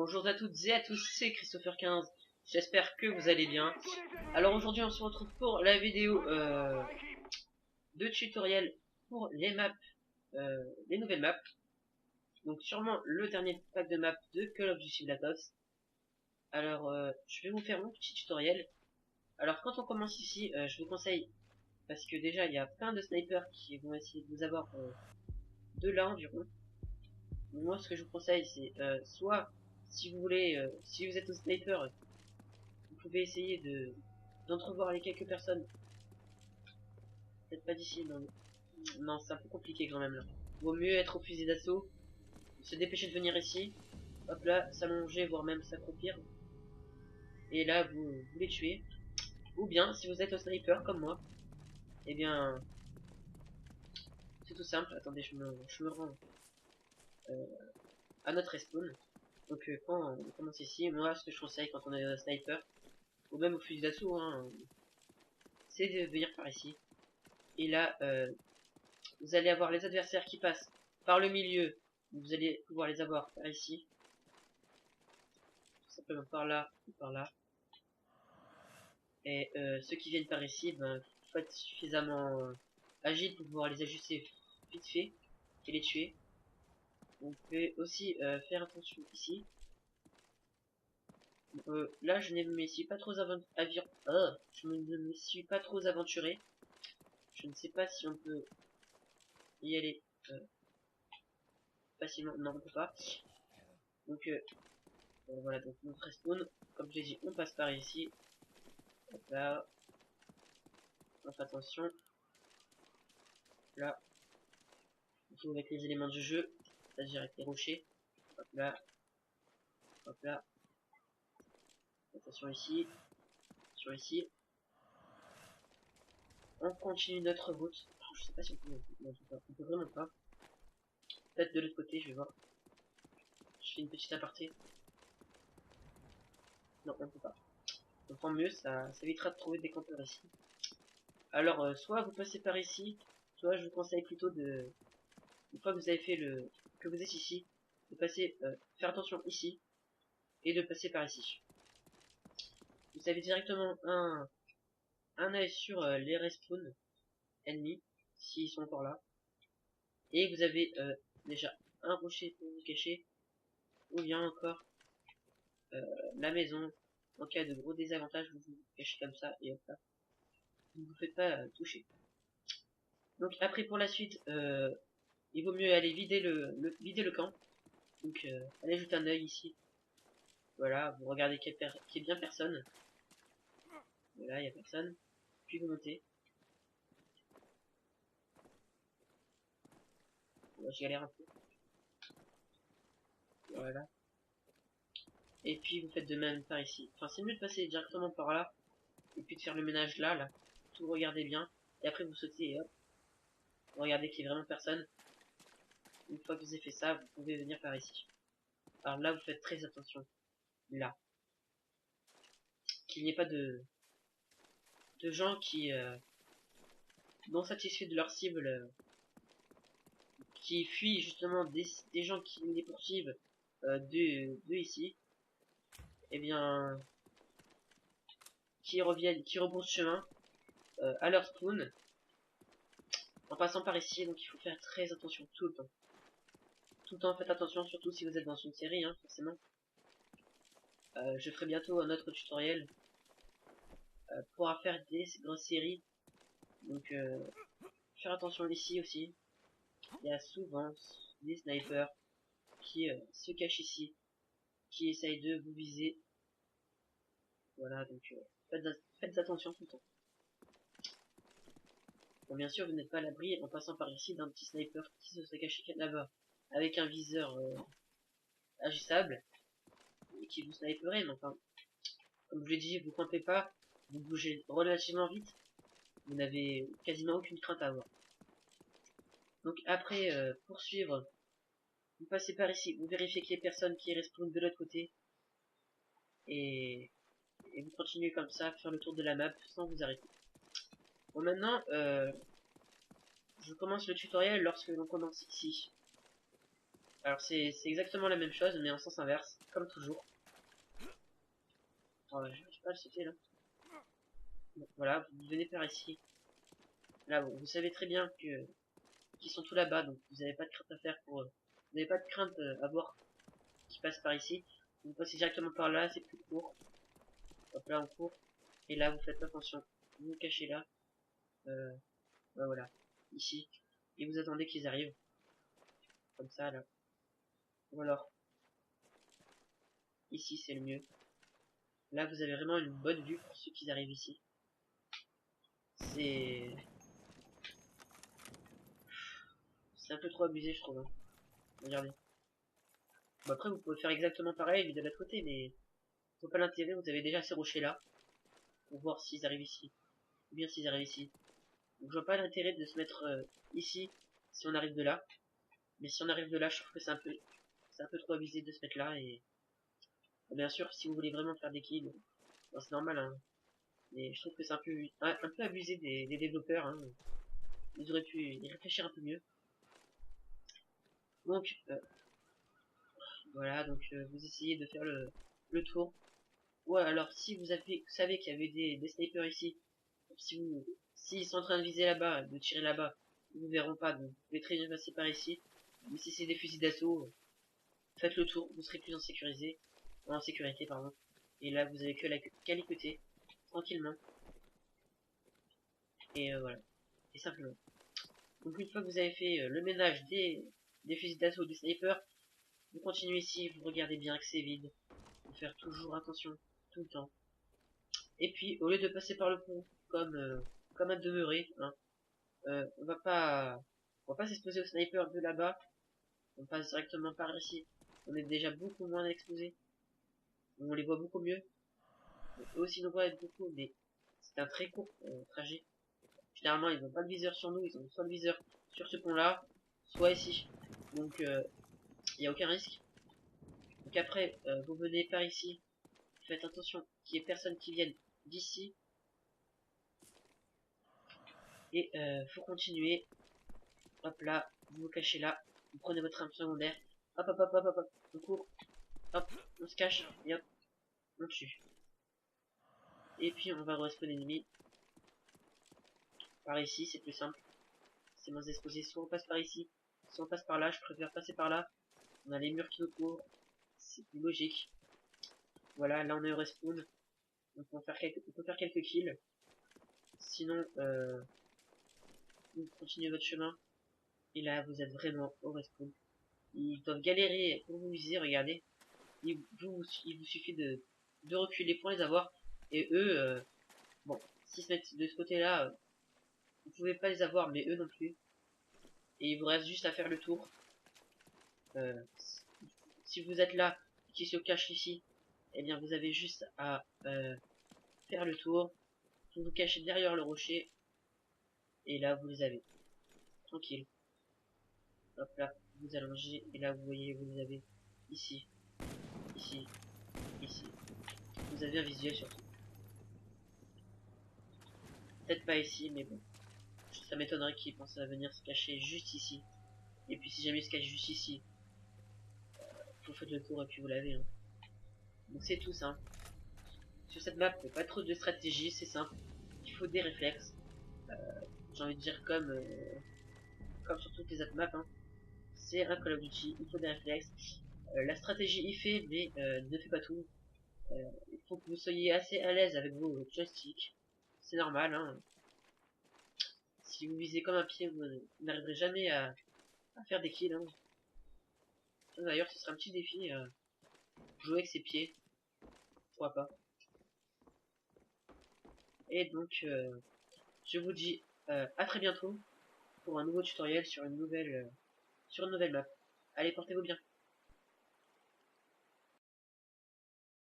Bonjour à toutes et à tous, c'est Christopher15. J'espère que vous allez bien. Alors aujourd'hui on se retrouve pour la vidéo de tutoriel pour les maps, les nouvelles maps. Donc sûrement le dernier pack de maps de Call of Duty Black Ops. Alors je vais vous faire mon petit tutoriel. Alors quand on commence ici, je vous conseille, parce que déjà il y a plein de snipers qui vont essayer de vous avoir de là environ. Moi ce que je vous conseille c'est soit si vous voulez, si vous êtes au sniper, vous pouvez essayer d'entrevoir les quelques personnes. Peut-être pas d'ici, non. Non, c'est un peu compliqué quand même là. Vaut mieux être au fusil d'assaut, se dépêcher de venir ici. Hop là, s'allonger, voire même s'accroupir. Et là, vous les tuez. Ou bien, si vous êtes au sniper comme moi, eh bien, c'est tout simple. Attendez, je me rends à notre respawn. Donc quand on commence ici, moi ce que je conseille quand on est au sniper, ou même au fusil d'assaut, hein, c'est de venir par ici. Et là, vous allez avoir les adversaires qui passent par le milieu. Vous allez pouvoir les avoir par ici. Tout simplement par là ou par là. Et ceux qui viennent par ici, ben, faut être suffisamment agile pour pouvoir les ajuster vite fait et les tuer. Vous pouvez aussi faire attention ici. Là, je ne me suis pas trop aventuré. Je ne sais pas si on peut y aller facilement. Non, on peut pas. Donc voilà, donc notre respawn, comme je l'ai dit, on passe par ici. Hop là, on fait attention. Là, on joue avec les éléments du jeu, c'est-à-dire avec les rochers. Hop là, hop là. Attention ici, attention ici. On continue notre route. Je sais pas si on peut, non, on peut vraiment pas. Peut-être de l'autre côté, je vais voir. Je fais une petite aparté. Non, on peut pas. Donc tant mieux, ça évitera de trouver des campeurs ici. Alors, soit vous passez par ici, soit je vous conseille plutôt de, une fois que vous avez fait que vous êtes ici, de passer, faire attention ici, et de passer par ici. Vous avez directement un œil sur les respawns ennemis, s'ils sont encore là. Et vous avez déjà un rocher pour vous cacher, ou bien encore la maison. En cas de gros désavantage, vous vous cachez comme ça, et hop là. Vous ne vous faites pas toucher. Donc après pour la suite, il vaut mieux aller vider le camp. Donc allez jeter un œil ici. Voilà, vous regardez qu'il y ait bien personne. Voilà, il n'y a personne. Puis vous montez. Moi, je galère un peu. Voilà. Et puis vous faites de même par ici. Enfin, c'est mieux de passer directement par là. Et puis de faire le ménage là. Tout regardez bien. Et après vous sautez et hop. Vous regardez qu'il n'y a vraiment personne. Une fois que vous avez fait ça, vous pouvez venir par ici. Alors là, vous faites très attention. Là. Qu'il n'y ait pas de gens qui, non satisfaits de leur cible, qui fuient justement des gens qui les poursuivent de ici. Et bien, qui reviennent, qui rebroussent chemin à leur spawn en passant par ici. Donc il faut faire très attention tout le temps. Tout le temps faites attention, surtout si vous êtes dans une série, hein, forcément. Je ferai bientôt un autre tutoriel pour faire des grosses séries. Donc faire attention ici aussi. Il y a souvent des snipers qui se cachent ici, qui essayent de vous viser. Voilà, donc faites attention tout le temps. Bon, bien sûr, vous n'êtes pas à l'abri en passant par ici d'un petit sniper qui se serait caché là-bas avec un viseur agissable et qui vous sniperait, mais enfin, comme je l'ai dit, vous campez pas, vous bougez relativement vite, vous n'avez quasiment aucune crainte à avoir. Donc après, poursuivre, vous passez par ici, vous vérifiez qu'il y ait personne qui respawn de l'autre côté, et vous continuez comme ça, faire le tour de la map sans vous arrêter. Bon, maintenant, je commence le tutoriel lorsque l'on commence ici. Alors c'est exactement la même chose, mais en sens inverse, comme toujours. Attends, je sais pas le sauter là. Bon, voilà, vous venez par ici. Là, bon, vous savez très bien que qu'ils sont tous là-bas, donc vous n'avez pas de crainte à faire pour eux. Vous n'avez pas de crainte à voir qui passe par ici. Vous passez directement par là, c'est plus court. Hop là, on court. Et là, vous faites attention. Vous vous cachez là. Bah voilà. Ici. Et vous attendez qu'ils arrivent. Comme ça, là. Ou alors, ici, c'est le mieux. Là, vous avez vraiment une bonne vue pour ceux qui arrivent ici. C'est... C'est un peu trop abusé, je trouve. Hein. Regardez. Bon, après, vous pouvez faire exactement pareil, mais de l'autre côté, mais... Faut pas l'intérêt, vous avez déjà ces rochers là. Pour voir s'ils arrivent ici. Ou bien s'ils arrivent ici. Donc je vois pas l'intérêt de se mettre ici si on arrive de là. Mais si on arrive de là, je trouve que c'est un peu trop abusé de se mettre là. Et bien sûr, si vous voulez vraiment faire des kills, bon, c'est normal. Hein. Mais je trouve que c'est un peu abusé des développeurs. Hein. Ils auraient pu y réfléchir un peu mieux. Donc voilà, donc vous essayez de faire le tour. Ou alors si vous savez qu'il y avait des snipers ici, s'ils sont en train de viser là-bas, de tirer là-bas, ils ne verront pas. Donc vous pouvez très bien passer par ici. Mais si c'est des fusils d'assaut, faites le tour, vous serez plus en sécurité, pardon. Et là, vous avez qu'à l'écouter, tranquillement. Et voilà, et simplement. Donc une fois que vous avez fait le ménage des fusils d'assaut, des snipers, vous continuez ici, vous regardez bien que c'est vide. Faut faire toujours attention, tout le temps. Et puis, au lieu de passer par le pont, comme à demeurer, hein, on va pas s'exposer aux snipers de là-bas. On passe directement par ici. On est déjà beaucoup moins exposé. On les voit beaucoup mieux. Eux aussi nous voient beaucoup, mais c'est un très court trajet. Généralement, ils n'ont pas de viseur sur nous, ils ont soit le viseur sur ce pont-là, soit ici. Donc, il n'y a aucun risque. Donc après, vous venez par ici. Faites attention qu'il n'y ait personne qui vienne d'ici. Et faut continuer. Hop là, vous vous cachez là. Vous prenez votre arme secondaire. Hop, hop, hop, hop, hop, hop. On court. Hop, on se cache. Et hop, on tue. Et puis on va respawn l'ennemi. Par ici, c'est plus simple. C'est moins exposé. Soit on passe par ici, soit on passe par là. Je préfère passer par là. On a les murs qui nous couvrent. C'est plus logique. Voilà, là on est au respawn. Donc on peut faire quelques kills. Sinon, vous continuez votre chemin. Et là, vous êtes vraiment au respawn. Ils doivent galérer pour vous viser, regardez. Il vous suffit de reculer pour les avoir. Et eux, bon, s'ils se mettent de ce côté-là, vous pouvez pas les avoir, mais eux non plus. Et il vous reste juste à faire le tour. Euh, si vous êtes là, qui se cache ici, eh bien vous avez juste à faire le tour. Vous vous cachez derrière le rocher. Et là, vous les avez. Tranquille. Hop là, vous allongez. Et là, vous voyez, vous les avez ici, ici, ici. Vous avez un visuel surtout. Peut-être pas ici, mais bon. Ça m'étonnerait qu'ils pensent à venir se cacher juste ici. Et puis si jamais ils se cachent juste ici, vous faites le tour et puis vous l'avez. Hein. Donc c'est tout simple. Sur cette map, pas trop de stratégie, c'est simple. Il faut des réflexes. J'ai envie de dire comme sur toutes les autres maps. Hein. C'est un Call of Duty, il faut des réflexes. La stratégie y fait, mais ne fait pas tout. Il faut que vous soyez assez à l'aise avec vos joysticks. C'est normal. Hein. Si vous visez comme un pied, vous n'arriverez jamais à faire des kills. Hein. D'ailleurs, ce sera un petit défi. Jouer avec ses pieds. Pourquoi pas. Et donc, je vous dis à très bientôt pour un nouveau tutoriel sur une nouvelle map. Allez, portez-vous bien.